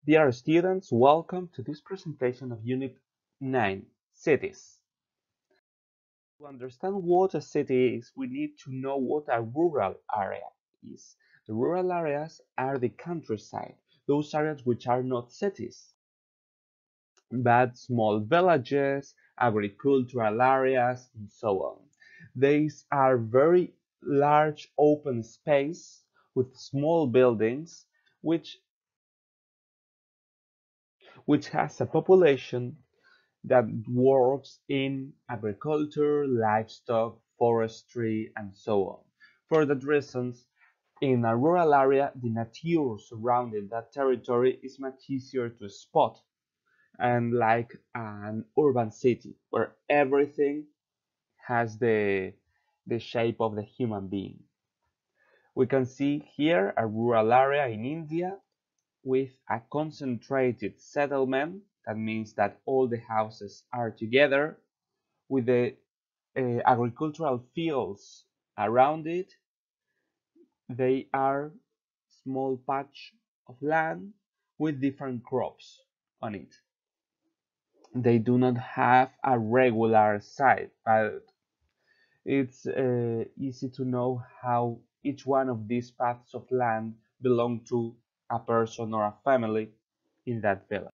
Dear students, welcome to this presentation of Unit 9, Cities. To understand what a city is, we need to know what a rural area is. The rural areas are the countryside, those areas which are not cities, but small villages, agricultural areas, and so on. These are very large open space with small buildings which has a population that works in agriculture, livestock, forestry, and so on. For that reasons, in a rural area, the nature surrounding that territory is much easier to spot, and like an urban city where everything has the shape of the human being. We can see here a rural area in India with a concentrated settlement. That means that all the houses are together with the agricultural fields around it. They are small patch of land with different crops on it. They do not have a regular site, but it's easy to know how each one of these paths of land belong to a person or a family in that village.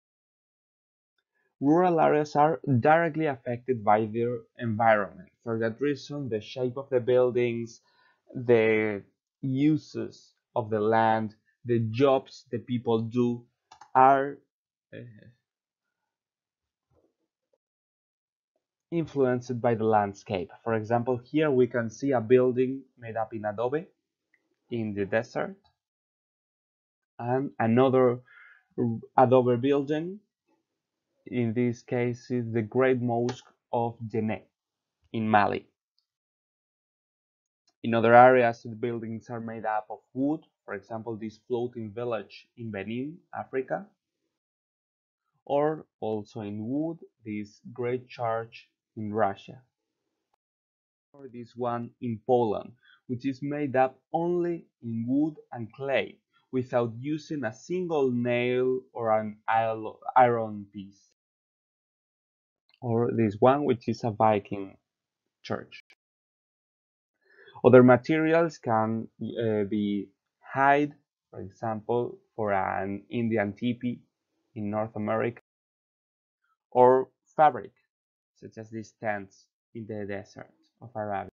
Rural areas are directly affected by their environment. For that reason, the shape of the buildings, the uses of the land, the jobs the people do are uh, influenced by the landscape. For example, here we can see a building made up in adobe in the desert, and another adobe building, in this case is the Great Mosque of Djenné in Mali. In other areas, the buildings are made up of wood, for example, this floating village in Benin, Africa, or also in wood, this great church in Russia, or this one in Poland, which is made up only in wood and clay, without using a single nail or an iron piece, or this one, which is a Viking church. Other materials can be hide, for example, for an Indian teepee in North America, or fabric, such as these tents in the desert of Arabia.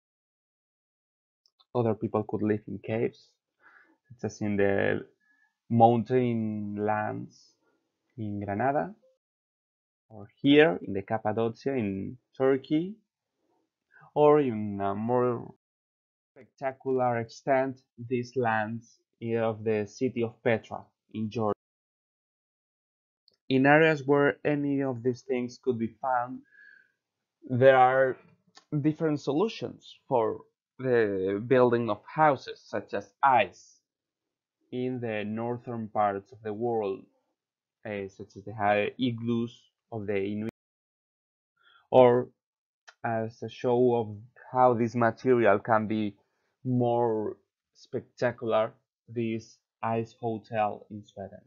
Other people could live in caves, such as in the mountain lands in Granada, or here in the Cappadocia in Turkey, or in a more spectacular extent, these lands of the city of Petra in Georgia. In areas where any of these things could be found, there are different solutions for the building of houses, such as ice in the northern parts of the world, such as the high igloos of the Inuit, or as a show of how this material can be more spectacular, this ice hotel in Sweden.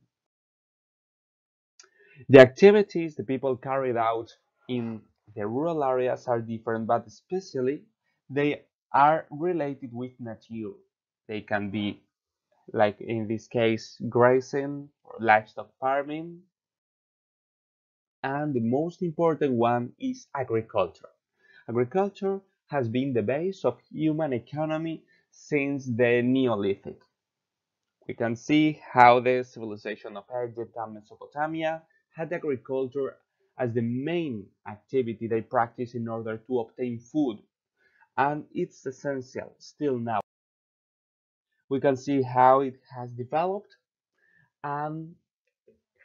The activities the people carried out in the rural areas are different, but especially they are related with nature. They can be, like in this case, grazing or livestock farming, and the most important one is agriculture. Agriculture has been the base of human economy since the Neolithic. We can see how the civilization of Egypt and Mesopotamia had agriculture as the main activity they practiced in order to obtain food, and it's essential still now. We can see how it has developed and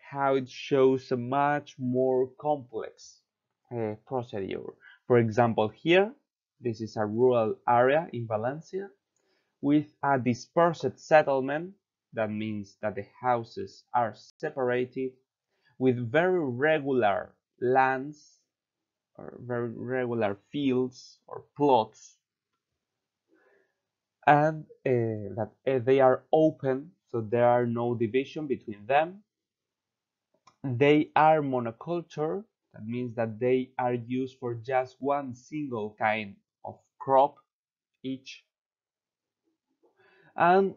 how it shows a much more complex procedure. For example, here, this is a rural area in Valencia with a dispersed settlement. That means that the houses are separated with very regular lands or very regular fields or plots, and that they are open, so there are no division between them. They are monoculture. That means that they are used for just one single kind of crop each. And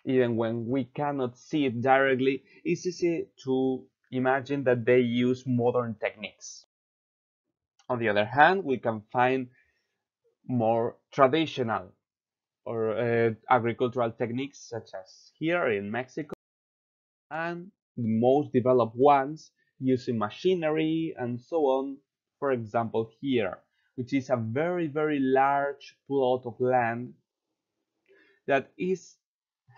even when we cannot see it directly, it's easy to imagine that they use modern techniques. On the other hand, we can find more traditional or agricultural techniques, such as here in Mexico, and the most developed ones using machinery and so on. For example, here, which is a very, very large plot of land that is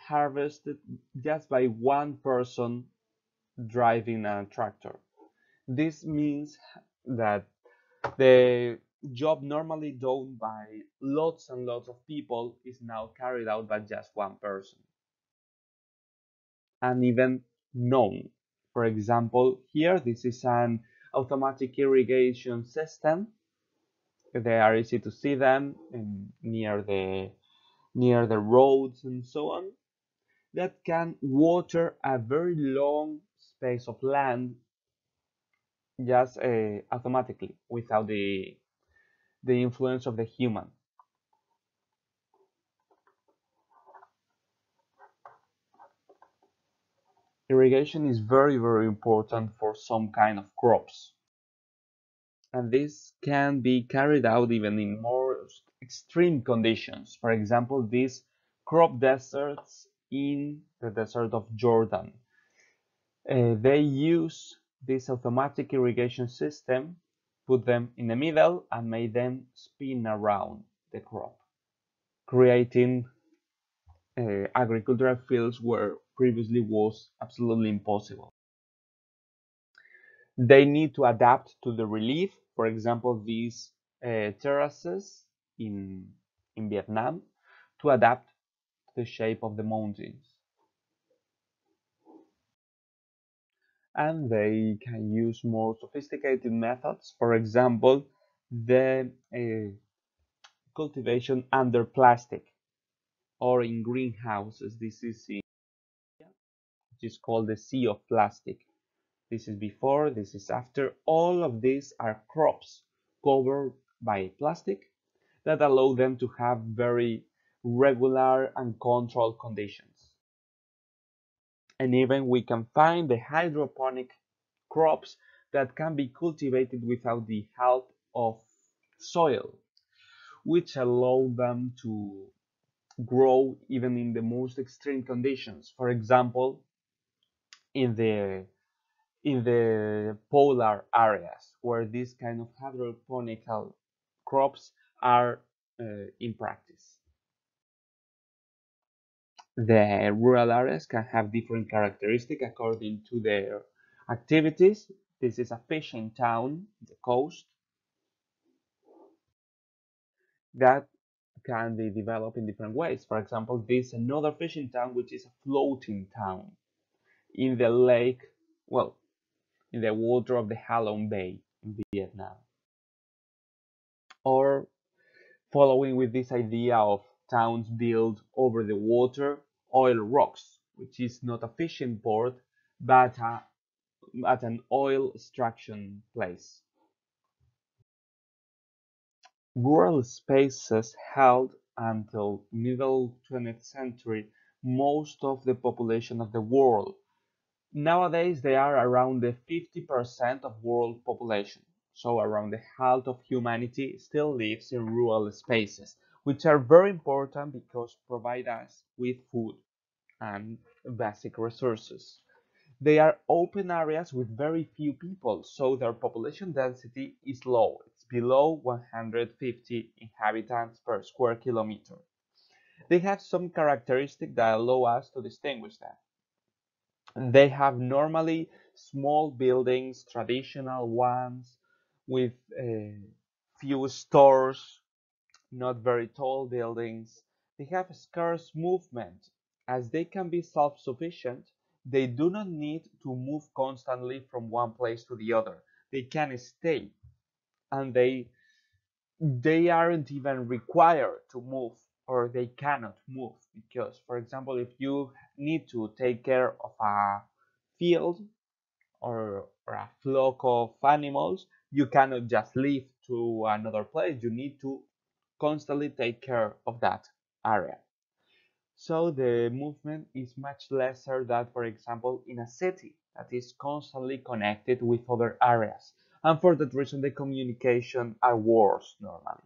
harvested just by one person driving a tractor. This means that the job normally done by lots and lots of people is now carried out by just one person and even known. For example, here this is an automatic irrigation system. They are easy to see them near the roads and so on that can water a very long space of land just automatically without the influence of the human. Irrigation is very, very important for some kind of crops, and this can be carried out even in more extreme conditions. For example, these crop deserts in the desert of Jordan. They use this automatic irrigation system, put them in the middle, and made them spin around the crop, creating agricultural fields where previously was absolutely impossible. They need to adapt to the relief. For example, these terraces in Vietnam to adapt to the shape of the mountains. And they can use more sophisticated methods. For example, the cultivation under plastic or in greenhouses. This is which is called the sea of plastic. This is before, this is after. All of these are crops covered by plastic that allow them to have very regular and controlled conditions. And even we can find the hydroponic crops that can be cultivated without the help of soil, which allow them to grow even in the most extreme conditions. For example, in the polar areas where these kind of hydroponical crops are in practice. The rural areas can have different characteristics according to their activities. This is a fishing town, the coast, that can be developed in different ways. For example, this is another fishing town which is a floating town in the lake, well, in the water of the Halong Bay in Vietnam. Or following with this idea of towns built over the water, oil rocks, which is not a fishing port, but at an oil extraction place. Rural spaces held until middle 20th century most of the population of the world. Nowadays they are around the 50% of world population. So around the half of humanity still lives in rural spaces, which are very important because provide us with food and basic resources. They are open areas with very few people, so their population density is low. It's below 150 inhabitants per square kilometer. They have some characteristics that allow us to distinguish them. They have normally small buildings, traditional ones, with few stores, not very tall buildings. They have scarce movement. As they can be self-sufficient, they do not need to move constantly from one place to the other. They can stay, and they aren't even required to move, or they cannot move because, for example, if you need to take care of a field, or a flock of animals, you cannot just leave to another place. You need to constantly take care of that area. So the movement is much lesser than, for example, in a city that is constantly connected with other areas. And for that reason, the communication are worse normally.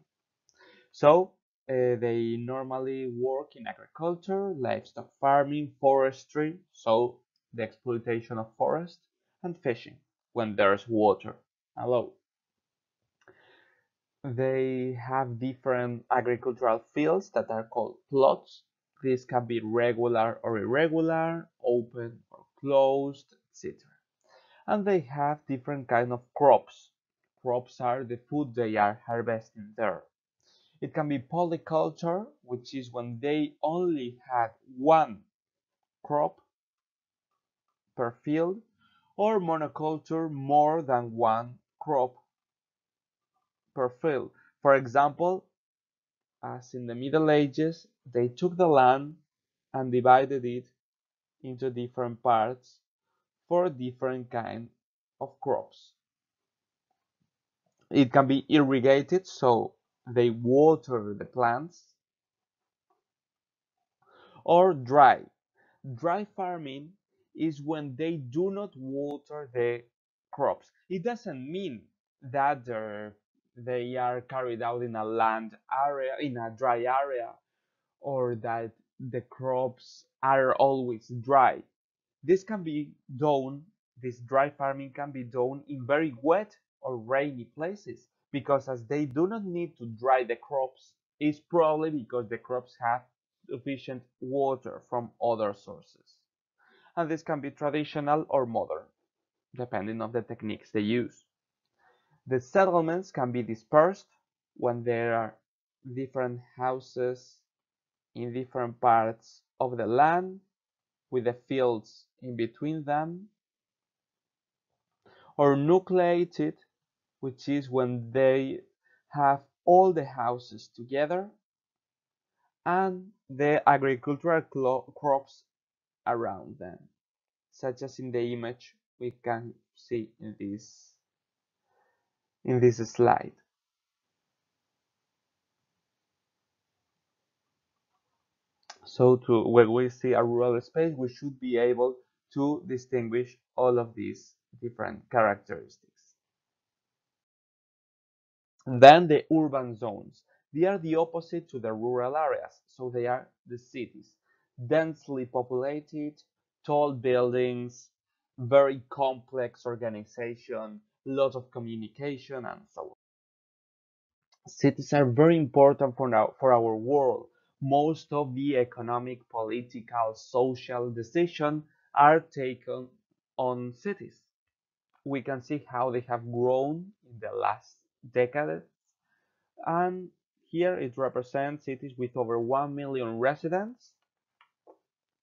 So they normally work in agriculture, livestock farming, forestry, so the exploitation of forest, and fishing when there's water. Hello. They have different agricultural fields that are called plots. These can be regular or irregular, open or closed, etc. And they have different kind of crops. Crops are the food they are harvesting there. It can be polyculture, which is when they only had one crop per field, or monoculture, more than one crop per field. For example, as in the Middle Ages, they took the land and divided it into different parts for different kind of crops. It can be irrigated, so they water the plants, or dry. Dry farming is when they do not water the crops. It doesn't mean that they are carried out in a land area, in a dry area, or that the crops are always dry. This can be done, this dry farming can be done in very wet or rainy places because as they do not need to dry the crops, it's probably because the crops have sufficient water from other sources. And this can be traditional or modern, depending on the techniques they use. The settlements can be dispersed when there are different houses in different parts of the land with the fields in between them, or nucleated, which is when they have all the houses together and the agricultural crops around them, such as in the image we can see in this slide. So when we see a rural space, we should be able to distinguish all of these different characteristics. And then the urban zones. They are the opposite to the rural areas, so they are the cities. Densely populated, tall buildings, very complex organization, lots of communication, and so on. Cities are very important for our world. Most of the economic, political, social decisions are taken on cities. We can see how they have grown in the last decade, and here it represents cities with over 1 million residents.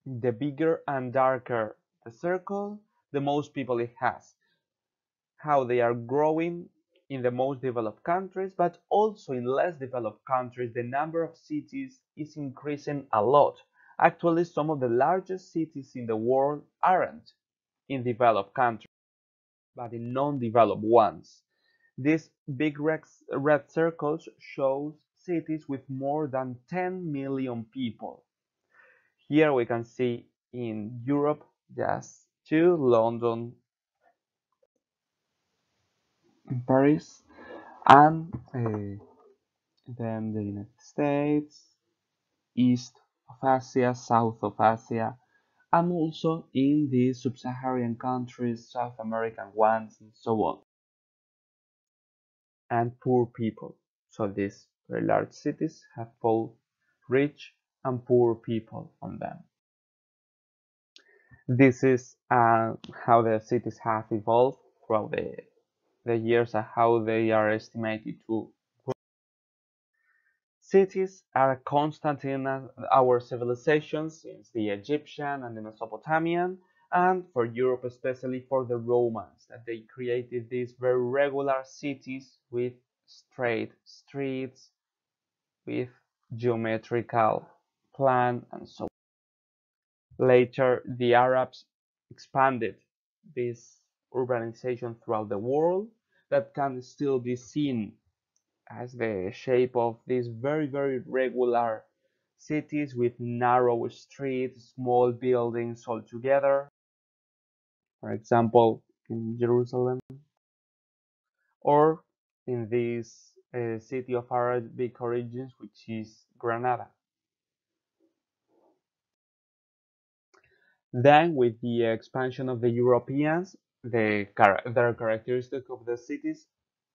The bigger and darker the circle, the most people it has. How they are growing in the most developed countries, but also in less developed countries, the number of cities is increasing a lot. Actually, some of the largest cities in the world aren't in developed countries, but in non-developed ones. These big red circles show cities with more than 10 million people. Here we can see in Europe just two, London and Paris, and then the United States, east of Asia, south of Asia, and also in the sub-Saharan countries, South American ones, and so on. And poor people. So these very large cities have both rich and poor people on them. This is how the cities have evolved throughout the years and how they are estimated to grow. Cities are constant in our civilization since the Egyptian and the Mesopotamian, and for Europe, especially for the Romans, that they created these very regular cities with straight streets, with geometrical plan, and so on. Later, the Arabs expanded these urbanization throughout the world that can still be seen as the shape of these very, very regular cities with narrow streets, small buildings all together. For example, in Jerusalem, or in this city of Arabic origins, which is Granada. Then, with the expansion of the Europeans, their characteristic of the cities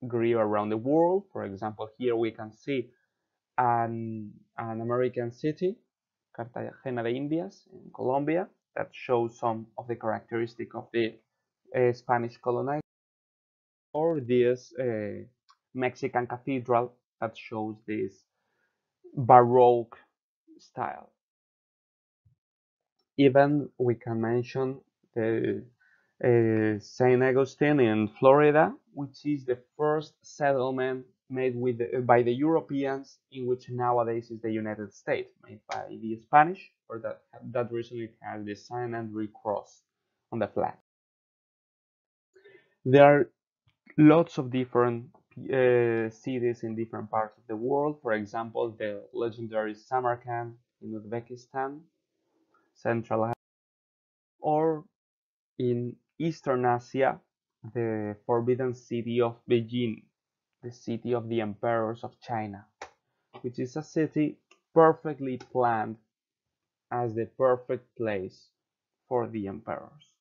grew around the world. For example, here we can see an American city, Cartagena de Indias in Colombia, that shows some of the characteristic of the Spanish colonization, or this Mexican cathedral that shows this Baroque style. Even we can mention the St. Augustine in Florida, which is the first settlement made by the Europeans, in which nowadays is the United States, made by the Spanish. For that reason, it has the San Andreas cross on the flag. There are lots of different cities in different parts of the world. For example, the legendary Samarkand in Uzbekistan, Central Asia, or in Eastern Asia, the forbidden city of Beijing, the city of the emperors of China, which is a city perfectly planned as the perfect place for the emperors.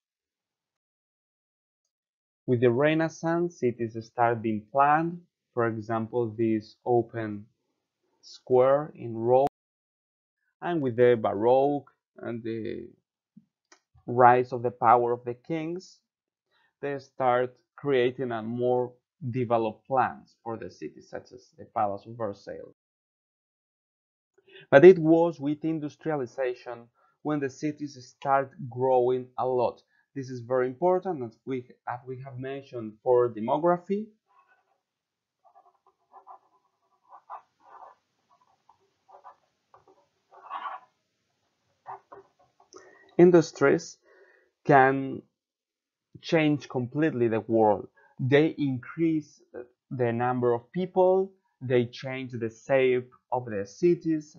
With the Renaissance, cities start being planned. For example, this open square in Rome, and with the Baroque and the rise of the power of the kings, they start creating a more developed plans for the city, such as the Palace of Versailles. But it was with industrialization when the cities start growing a lot. This is very important, as we have mentioned for demography. Industries can change completely the world. They increase the number of people, they change the shape of the cities,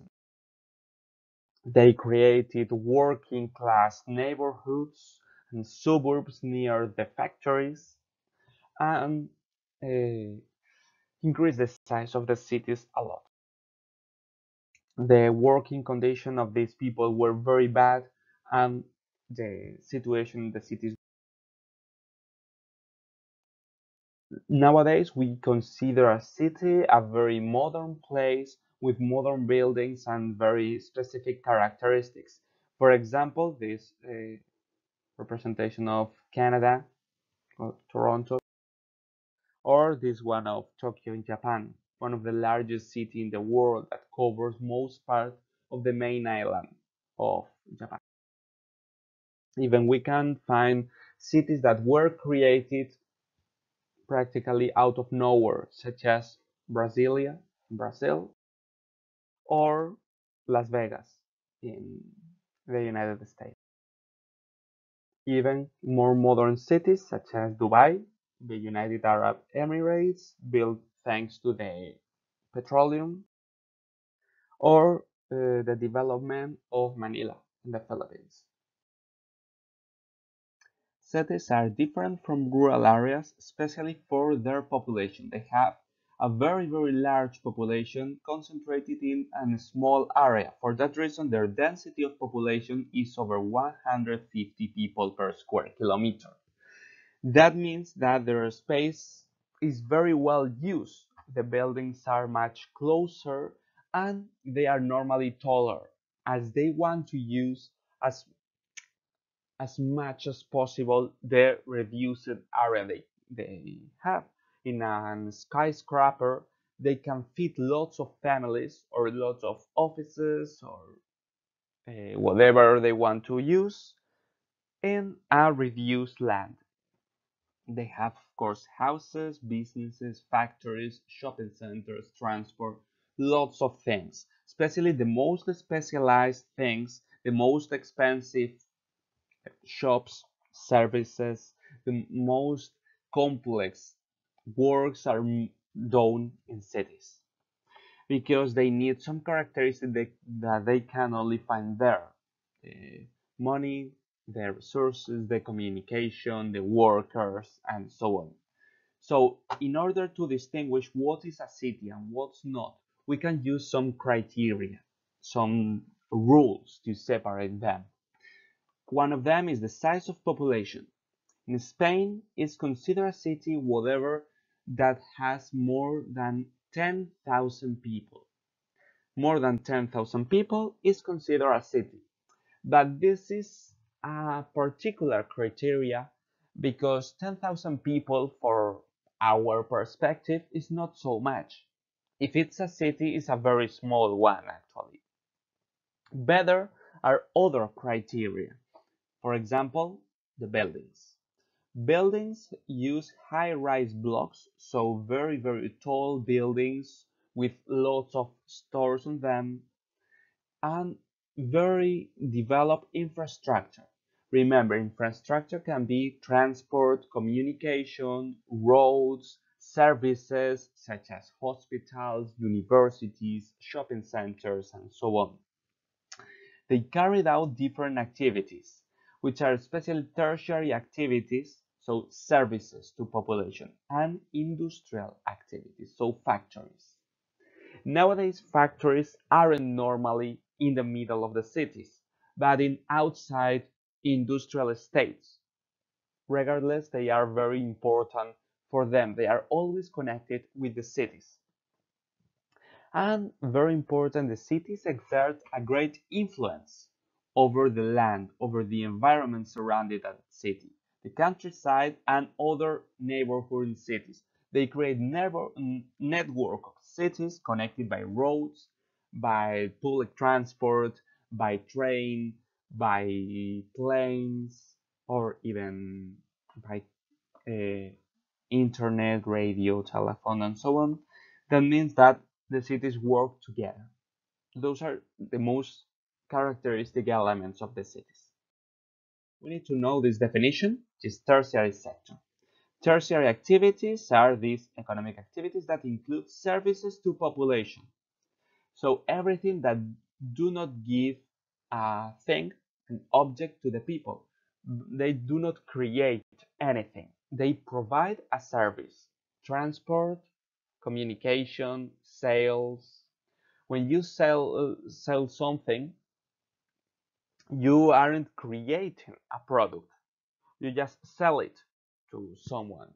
they created working class neighborhoods and suburbs near the factories, and uh, increased the size of the cities a lot. The working conditions of these people were very bad, and the situation in the cities. Nowadays, we consider a city a very modern place with modern buildings and very specific characteristics. For example, this representation of Canada, or Toronto, or this one of Tokyo in Japan, one of the largest cities in the world that covers most part of the main island of Japan. Even we can find cities that were created practically out of nowhere, such as Brasilia, Brazil, or Las Vegas in the United States. Even more modern cities such as Dubai, the United Arab Emirates, built thanks to the petroleum, or the development of Manila in the Philippines. Cities are different from rural areas, especially for their population. They have a very, very large population concentrated in a small area. For that reason, their density of population is over 150 people per square kilometer. That means that their space is very well used. The buildings are much closer and they are normally taller, as they want to use as much as possible the reduced area they have. In a skyscraper, they can fit lots of families or lots of offices or whatever they want to use in a reduced land. They have, of course, houses, businesses, factories, shopping centers, transport, lots of things, especially the most specialized things, the most expensive shops, services, the most complex works are done in cities because they need some characteristics that they can only find there. The money, the resources, the communication, the workers, and so on. So in order to distinguish what is a city and what's not, we can use some criteria, some rules to separate them. One of them is the size of population. In Spain, it's considered a city whatever that has more than 10,000 people. More than 10,000 people is considered a city. But this is a particular criteria because 10,000 people for our perspective is not so much. If it's a city, it's a very small one actually. Better are other criteria. For example, the buildings. Buildings use high-rise blocks, so very tall buildings with lots of stores on them and very developed infrastructure. Remember, infrastructure can be transport, communication, roads, services such as hospitals, universities, shopping centers, and so on. They carried out different activities, which are especially tertiary activities, so services to population, and industrial activities, so factories. Nowadays, factories aren't normally in the middle of the cities, but in outside industrial estates. Regardless, they are very important for them. They are always connected with the cities. And very important, the cities exert a great influence over the land, over the environment surrounding that city, the countryside, and other neighborhood cities. They create network of cities connected by roads, by public transport, by train, by planes, or even by uh, internet, radio, telephone, and so on. That means that the cities work together. Those are the most characteristic elements of the cities. We need to know this definition, which is tertiary sector. Tertiary activities are these economic activities that include services to population. So everything that do not give a thing, an object to the people. They do not create anything. They provide a service. Transport, communication, sales. When you sell something, you aren't creating a product. You just sell it to someone.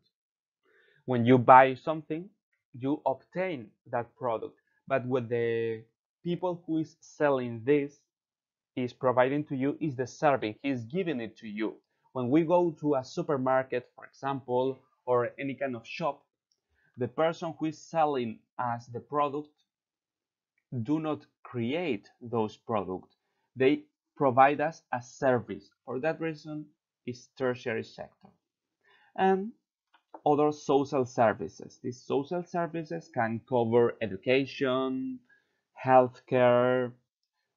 When you buy something, you obtain that product. But what the people who is selling this is providing to you is the serving. He's giving it to you. When we go to a supermarket, for example, or any kind of shop, the person who is selling us the product do not create those products. They provide us a service. For that reason, it's tertiary sector. And other social services. These social services can cover education, healthcare,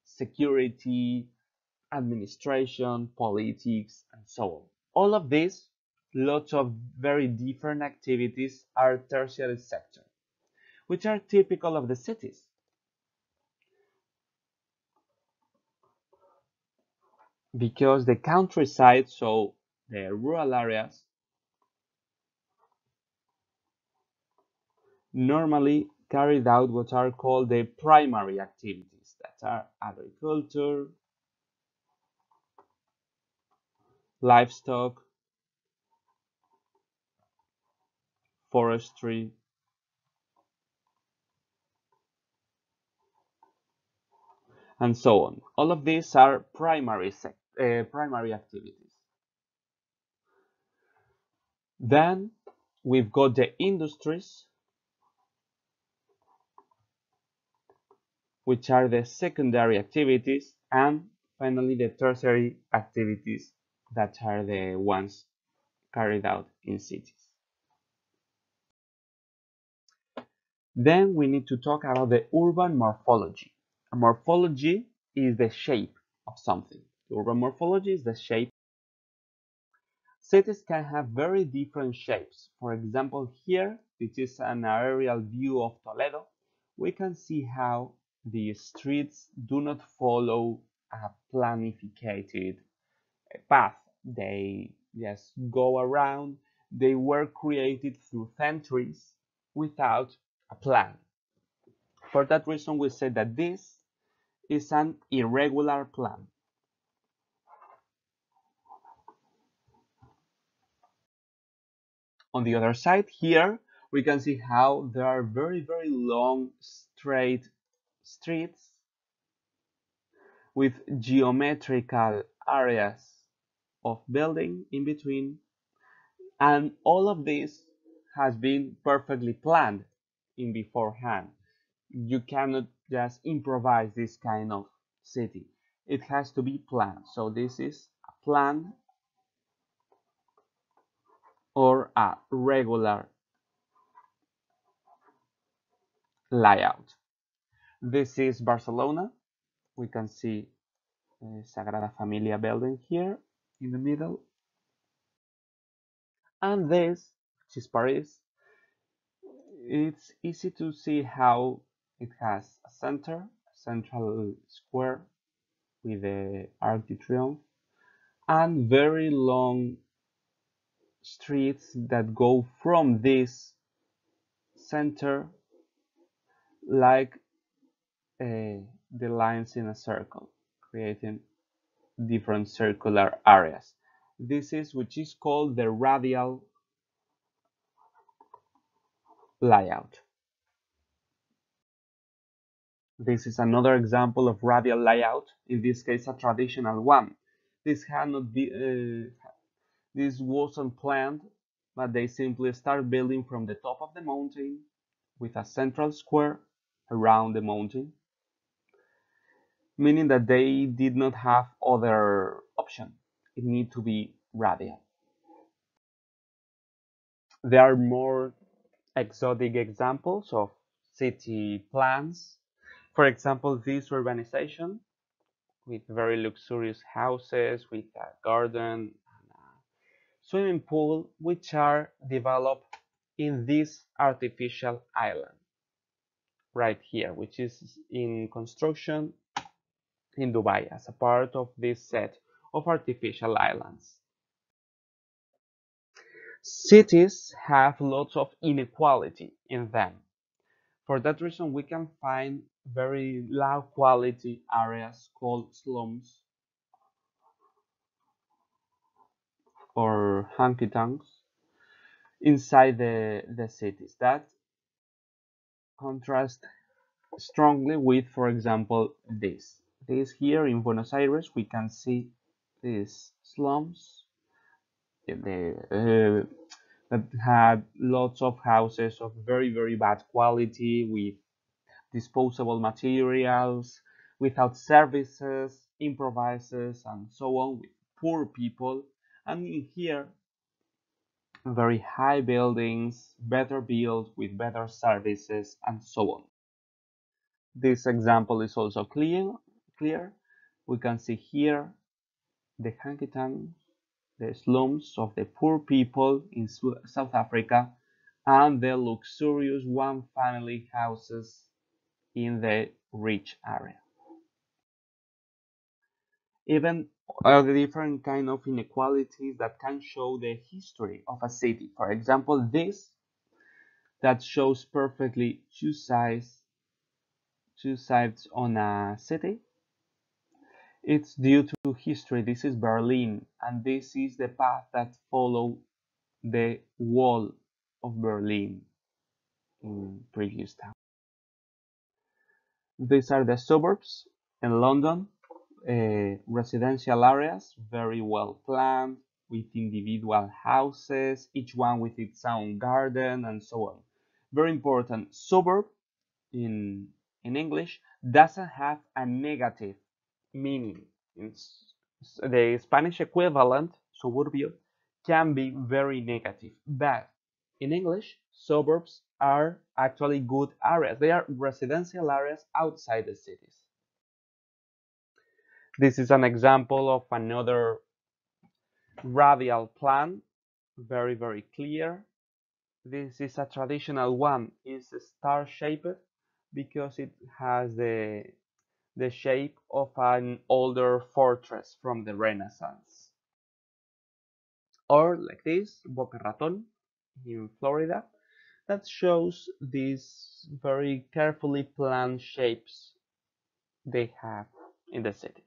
security, administration, politics, and so on. All of these, lots of very different activities are tertiary sector, which are typical of the cities. Because the countryside, so the rural areas, normally carried out what are called the primary activities that are agriculture, livestock, forestry, and so on. All of these are primary activities. Then we've got the industries, which are the secondary activities, and finally the tertiary activities that are the ones carried out in cities. Then we need to talk about the urban morphology. A morphology is the shape of something. The urban morphology is the shape. Cities can have very different shapes. For example, here, this is an aerial view of Toledo. We can see how the streets do not follow a planified path. They just go around. They were created through centuries without a plan. For that reason, we say that this is an irregular plan. On the other side, here we can see how there are very long straight streets with geometrical areas of building in between, and all of this has been perfectly planned in beforehand. You cannot just improvise this kind of city. It has to be planned. So this is a plan or a regular layout. This is Barcelona. We can see Sagrada Familia building here in the middle. And this, which is Paris, it's easy to see how it has a central square with the Arc de Triomphe, and very long streets that go from this center like the lines in a circle, creating different circular areas. This is which is called the radial layout. This is another example of radial layout, in this case a traditional one. This had not be, this wasn't planned, but they simply start building from the top of the mountain with a central square around the mountain, meaning that they did not have other option. It need to be radial. There are more exotic examples of city plans. For example, this urbanization with very luxurious houses, with a garden and a swimming pool, which are developed in this artificial island right here, which is in construction in Dubai as a part of this set of artificial islands. Cities have lots of inequality in them. For that reason, we can find very low quality areas called slums or hunky tonks inside the cities. That contrast strongly with, for example, this. This here in Buenos Aires, we can see these slums that had lots of houses of very bad quality with disposable materials, without services, improvises, and so on, with poor people. And in here, very high buildings, better built with better services, and so on. This example is also clear. We can see here the hanky-tanks, the slums of the poor people in South Africa, and the luxurious one-family houses in the rich area. Even the different kind of inequalities that can show the history of a city. For example, this that shows perfectly two sides on a city. It's due to history. This is Berlin, and this is the path that follow the wall of Berlin in previous time. These are the suburbs in London, residential areas, very well planned, with individual houses, each one with its own garden, and so on. Very important. Suburb in English doesn't have a negative meaning. The Spanish equivalent, suburbio, can be very negative, but in English, suburbs are actually good areas. They are residential areas outside the cities. This is an example of another Radial plan, very, very clear. This is a traditional one. It's star-shaped because it has the shape of an older fortress from the Renaissance. Or like this, Boca Raton in Florida, that shows these very carefully planned shapes they have in the city.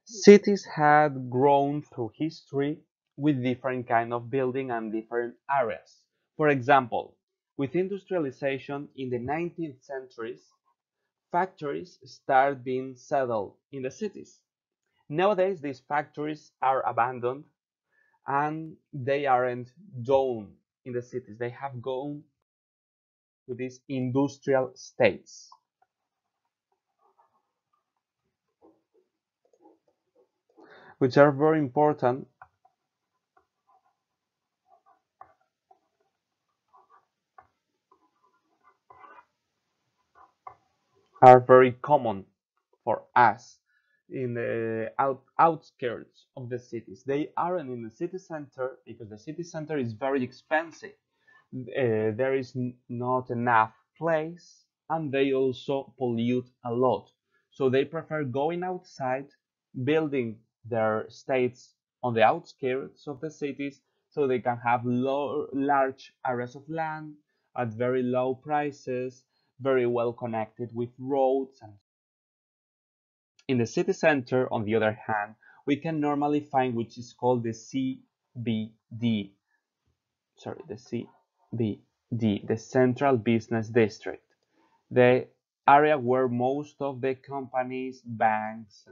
Cities had grown through history with different kind of building and different areas. For example, with industrialization in the 19th centuries, factories started being settled in the cities. Nowadays, these factories are abandoned and they aren't done in the cities. They have gone to these industrial states, which are very important, are very common for us in the outskirts of the cities. They aren't in the city center because the city center is very expensive. There is not enough place and they also pollute a lot. So they prefer going outside, building their estates on the outskirts of the cities so they can have large areas of land at very low prices, very well connected with roads. And in the city center, on the other hand, we can normally find which is called the CBD, sorry, the CBD, the Central Business District, the area where most of the companies, banks,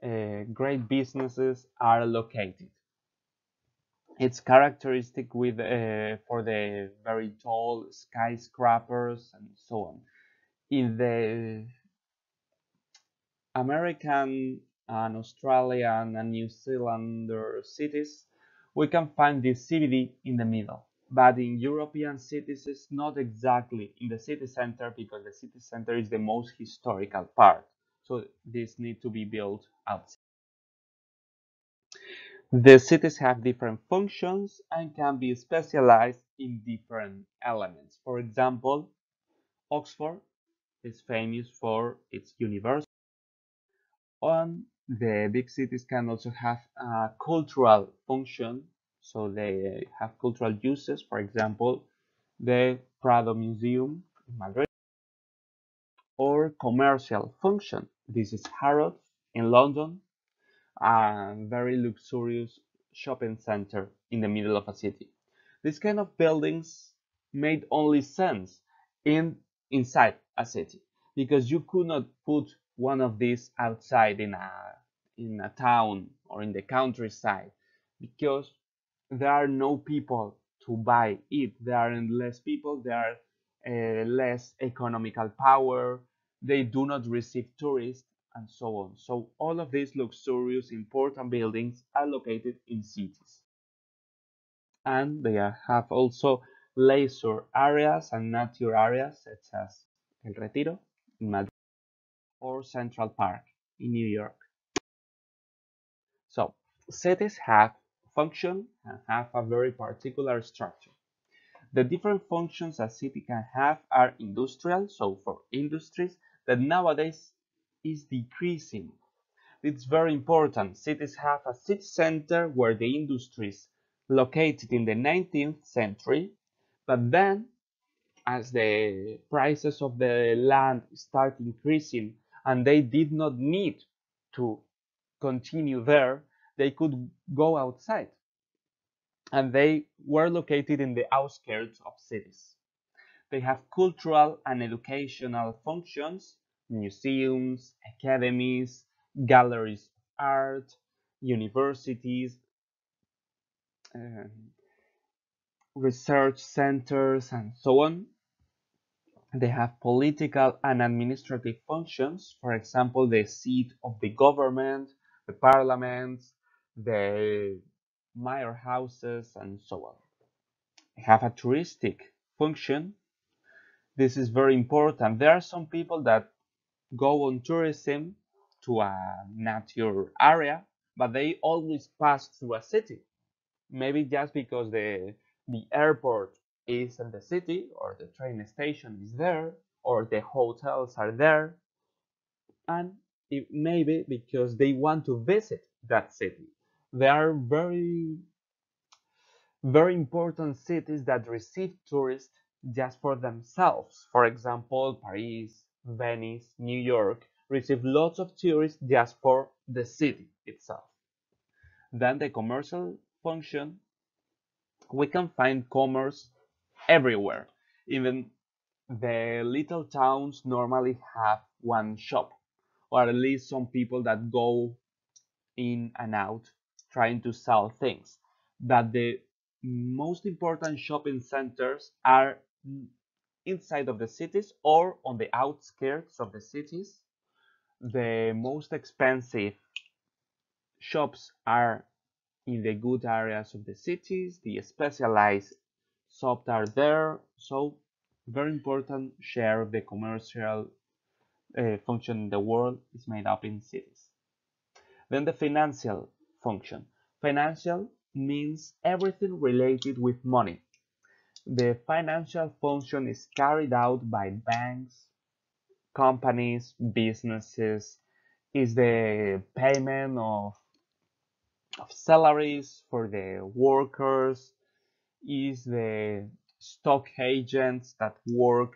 and great businesses are located. It's characteristic with for the very tall skyscrapers and so on. In the American and Australian and New Zealander cities, we can find this CBD in the middle. But in European cities, it's not exactly in the city center because the city center is the most historical part. So this need to be built outside. The cities have different functions and can be specialized in different elements. For example, Oxford is famous for its university. And the big cities can also have a cultural function, so they have cultural uses. For example, the Prado Museum in Madrid, or commercial function. This is Harrods in London, a very luxurious shopping center in the middle of a city. This kind of buildings made only sense inside a city because you could not put one of these outside in a town or in the countryside because there are no people to buy it. There are less people. There are less economical power. They do not receive tourists and so on. So all of these luxurious important buildings are located in cities. And they have also leisure areas and nature areas such as El Retiro in Madrid or Central Park in New York. So cities have function and have a very particular structure. The different functions a city can have are industrial, so for industries that nowadays is decreasing. It's very important. Cities have a city center where the industries located in the 19th century, but then as the prices of the land start increasing and they did not need to continue there, they could go outside and they were located in the outskirts of cities. They have cultural and educational functions, museums, academies, galleries of art, universities, uh, research centers, and so on. They have political and administrative functions, for example, the seat of the government, the parliament, the mayor houses, and so on. They have a touristic function. This is very important. There are some people that go on tourism to a nature area, but they always pass through a city. Maybe just because the airport is in the city, or the train station is there, or the hotels are there, and it maybe because they want to visit that city. There are very important cities that receive tourists just for themselves. For example, Paris, Venice, New York receive lots of tourists just for the city itself. Then the commercial function, we can find commerce everywhere. Even the little towns normally have one shop, or at least some people that go in and out trying to sell things. But the most important shopping centers are inside of the cities or on the outskirts of the cities. The most expensive shops are in the good areas of the cities. The specialized shops are there. So, very important share of the commercial function in the world is made up in cities. Then the financial function. Financial means everything related with money. The financial function is carried out by banks, companies, businesses, is the payment of salaries for the workers, is the stock agents that work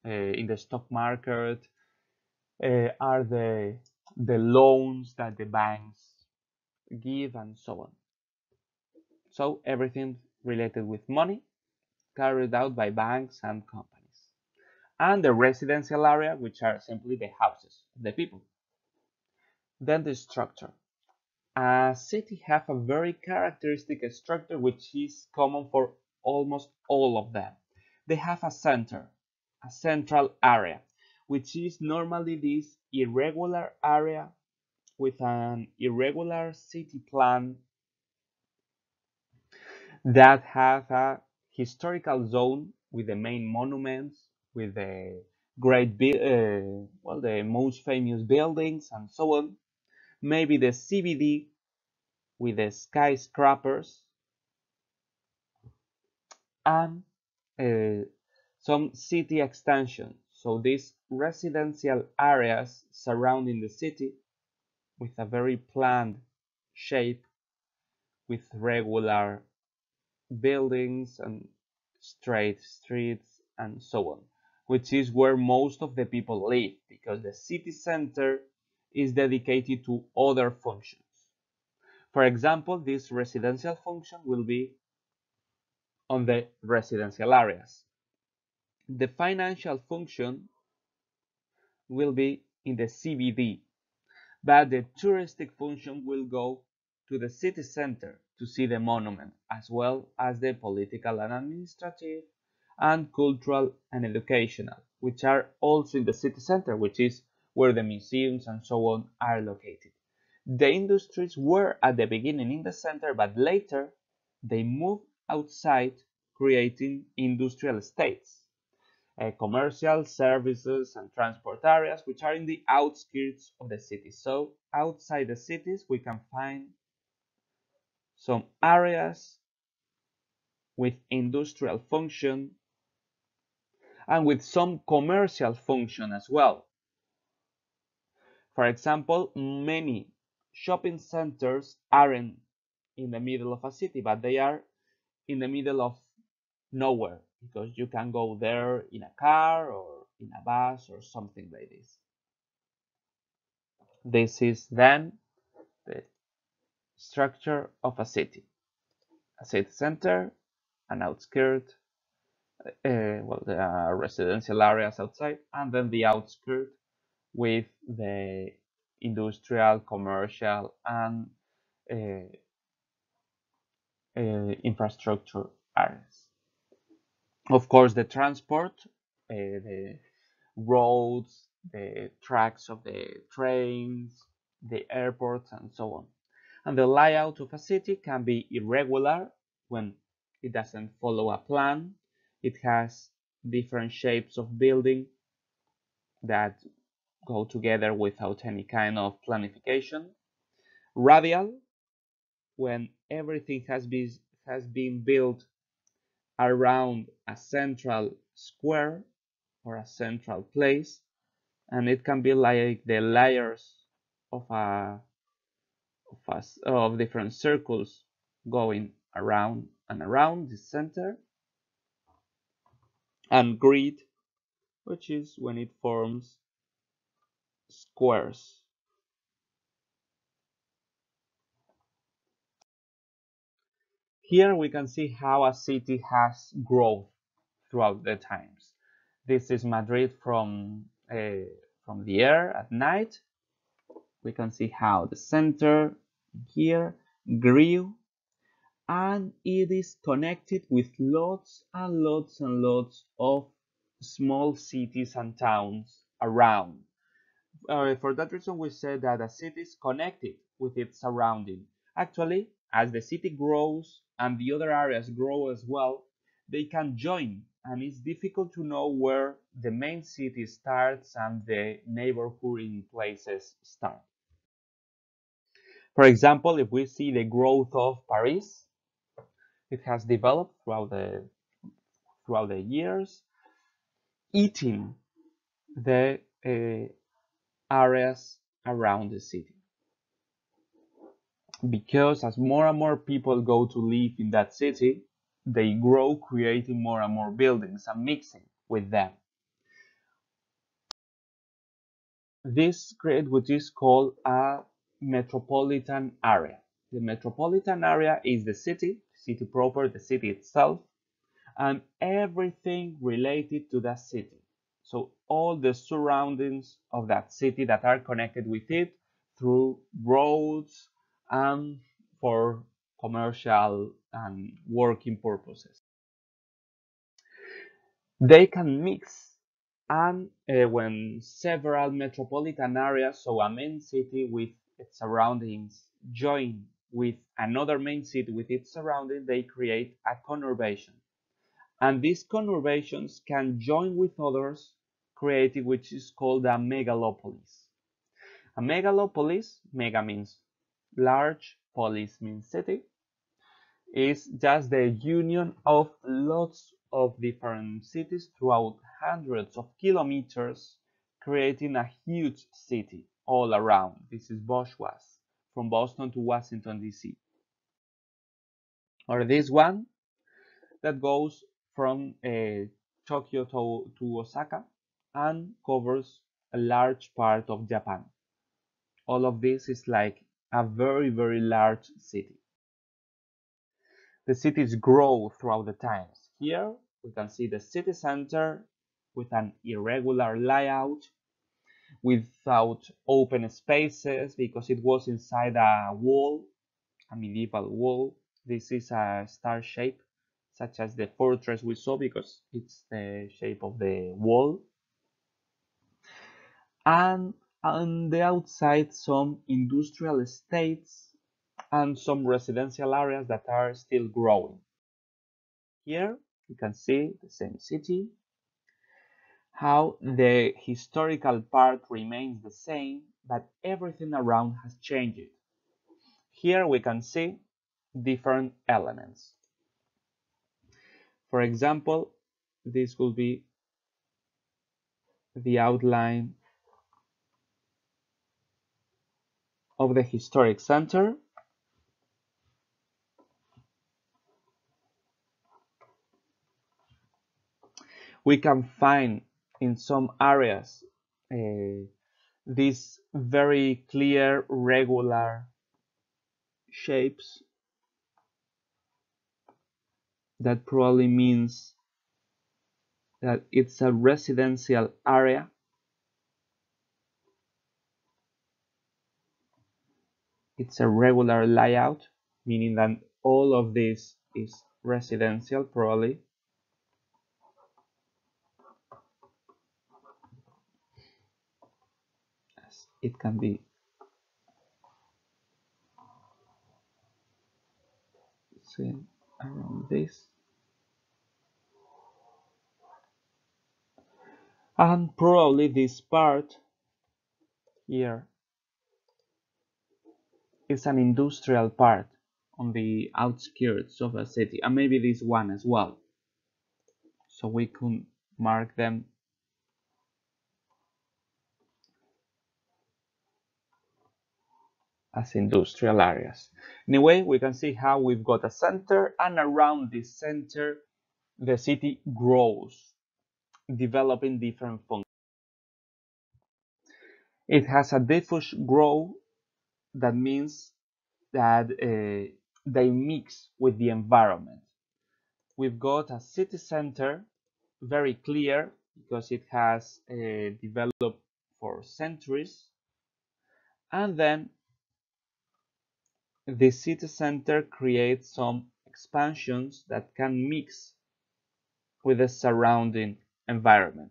in the stock market, are the loans that the banks give, and so on. So everything related with money carried out by banks and companies. And the residential area, which are simply the houses of the people. Then the structure. A city has a very characteristic structure which is common for almost all of them. They have a center, a central area, which is normally this irregular area with an irregular city plan that have a historical zone with the main monuments, with the the most famous buildings and so on. Maybe the CBD with the skyscrapers and uh, some city extension. So these residential areas surrounding the city with a very planned shape with regular buildings and straight streets and so on, which is where most of the people live because the city center is dedicated to other functions. For example, this residential function will be on the residential areas. The financial function will be in the CBD, but the touristic function will go to the city center to see the monument, as well as the political and administrative and cultural and educational, which are also in the city center, which is where the museums and so on are located. The industries were at the beginning in the center, but later they moved outside, creating industrial estates, commercial, services, and transport areas, which are in the outskirts of the city. So outside the cities, we can find some areas with industrial function and with some commercial function as well. For example, many shopping centers aren't in the middle of a city, but they are in the middle of nowhere because you can go there in a car or in a bus or something like this. This is then the structure of a city. A city center, an outskirt, there are residential areas outside, and then the outskirt with the industrial, commercial, and uh, infrastructure areas. Of course, the transport, the roads, the tracks of the trains, the airports, and so on. And the layout of a city can be irregular when it doesn't follow a plan. It has different shapes of building that go together without any kind of planification. Radial, when everything has been built around a central square or a central place, and it can be like the layers of of different circles going around and around the center. And grid, which is when it forms squares. Here we can see how a city has grown throughout the times. This is Madrid from the air at night. We can see how the center here grew, and it is connected with lots and lots and lots of small cities and towns around. For that reason, we said that a city is connected with its surrounding. Actually, as the city grows and the other areas grow as well, they can join, and it's difficult to know where the main city starts and the neighborhood places start. For example, if we see the growth of Paris, it has developed throughout the years, eating the areas around the city. Because as more and more people go to live in that city, they grow creating more and more buildings and mixing with them. This creates what is called a metropolitan area. The metropolitan area is the city proper, the city itself, and everything related to that city. So all the surroundings of that city that are connected with it through roads and for commercial and working purposes. They can mix, and when several metropolitan areas, so a main city with its surroundings, join with another main city with its surroundings, they create a conurbation. And these conurbations can join with others, creating which is called a megalopolis. A megalopolis, mega means large, polis means city, is just the union of lots of different cities throughout hundreds of kilometers, creating a huge city all around. This is bourgeois, from Boston to Washington, D.C. Or this one that goes from Tokyo to Osaka and covers a large part of Japan. All of this is like a very, very large city. The cities grow throughout the times. Here we can see the city center with an irregular layout, without open spaces because it was inside a wall, a medieval wall. This is a star shape, such as the fortress we saw because it's the shape of the wall. And on the outside, some industrial estates and some residential areas that are still growing. Here you can see the same city, how the historical part remains the same, but everything around has changed. Here we can see different elements. For example, this will be the outline of the historic center. We can find in some areas these very clear, regular shapes. That probably means that it's a residential area. It's a regular layout, meaning that all of this is residential, probably. As it can be seen around this. And probably this part here is an industrial part on the outskirts of a city, and maybe this one as well. So we could mark them as industrial areas. Anyway, we can see how we've got a center, and around this center, the city grows, developing different functions. It has a diffuse growth that means that they mix with the environment. We've got a city center, very clear because it has developed for centuries, and then the city center creates some expansions that can mix with the surrounding environment.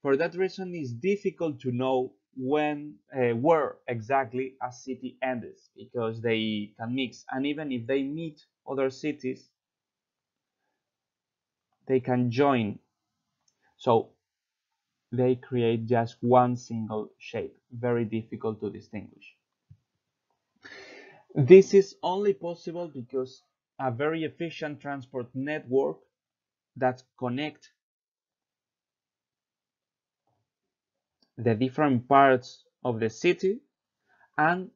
For that reason, it's difficult to know where exactly a city ends because they can mix, and even if they meet other cities, they can join. So they create just one single shape, very difficult to distinguish. This is only possible because a very efficient transport network that connect the different parts of the city and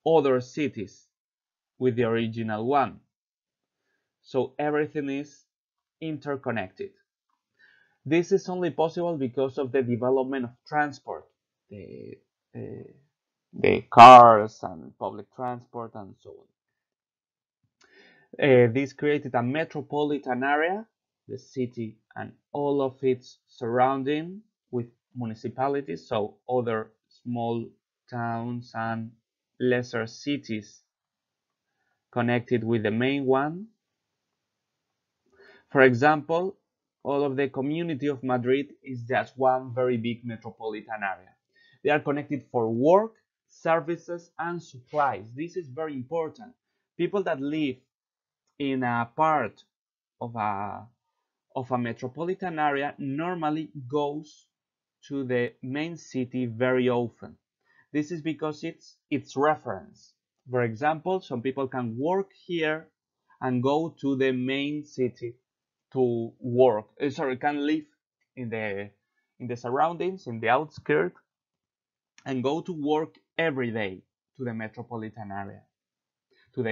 other cities with the original one. So everything is interconnected. This is only possible because of the development of transport, the, uh, the cars and public transport and so on. This created a metropolitan area, the city and all of its surrounding with municipalities, so other small towns and lesser cities connected with the main one. For example, all of the community of Madrid is just one very big metropolitan area. They are connected for work, services, and supplies. This is very important. People that live in a part of a metropolitan area normally goes to the main city very often. This is because it's its reference. For example, some people can work here and go to the main city to work. Sorry, can live in the surroundings, in the outskirts, and go to work every day to the metropolitan area, to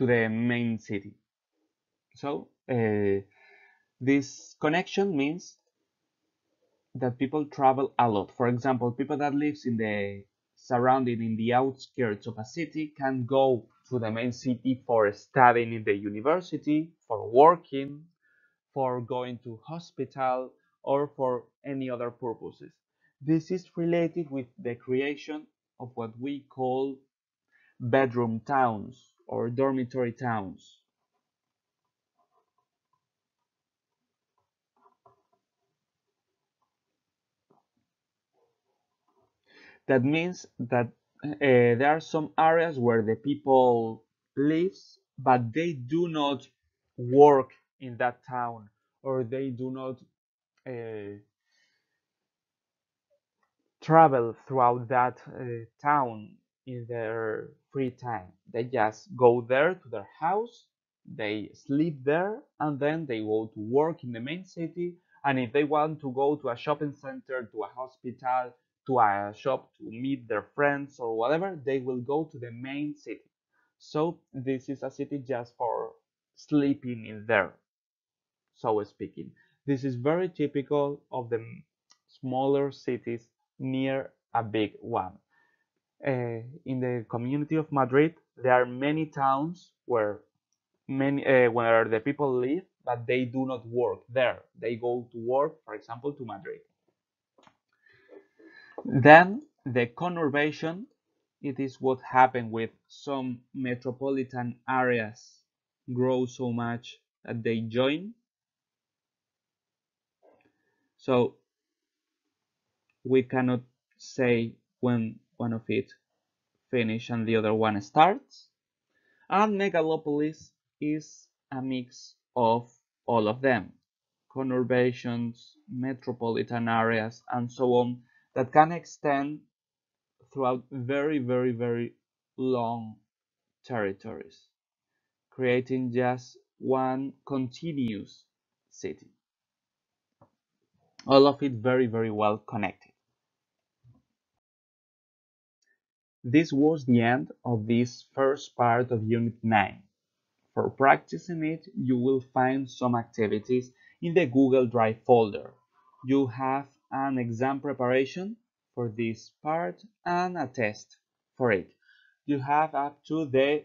the main city. So this connection means that people travel a lot. For example, people that lives in the surrounding in the outskirts of a city can go to the main city for studying in the university, for working, for going to hospital, or for any other purposes. This is related with the creation of what we call bedroom towns or dormitory towns. That means that there are some areas where the people lives, but they do not work in that town, or they do not uh, travel throughout that town in their free time. They just go there to their house, they sleep there, and then they go to work in the main city. And if they want to go to a shopping center, to a hospital, to a shop to meet their friends or whatever, they will go to the main city. So this is a city just for sleeping in there, so speaking. This is very typical of the smaller cities near a big one. In the community of Madrid, there are many towns where the people live, but they do not work there. They go to work, for example, to Madrid. Then the conurbation, it is what happened with some metropolitan areas grow so much that they join. So we cannot say when one of it finish and the other one starts. And megalopolis is a mix of all of them. Conurbations, metropolitan areas, and so on that can extend throughout very, very, very long territories, creating just one continuous city. All of it very, very well connected. This was the end of this first part of Unit 9. For practicing it, you will find some activities in the Google Drive folder. You have an exam preparation for this part and a test for it. You have up to the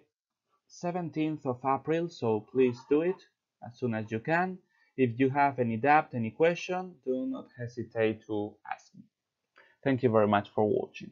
17th of April, so please do it as soon as you can. If you have any doubt, any question, do not hesitate to ask me. Thank you very much for watching.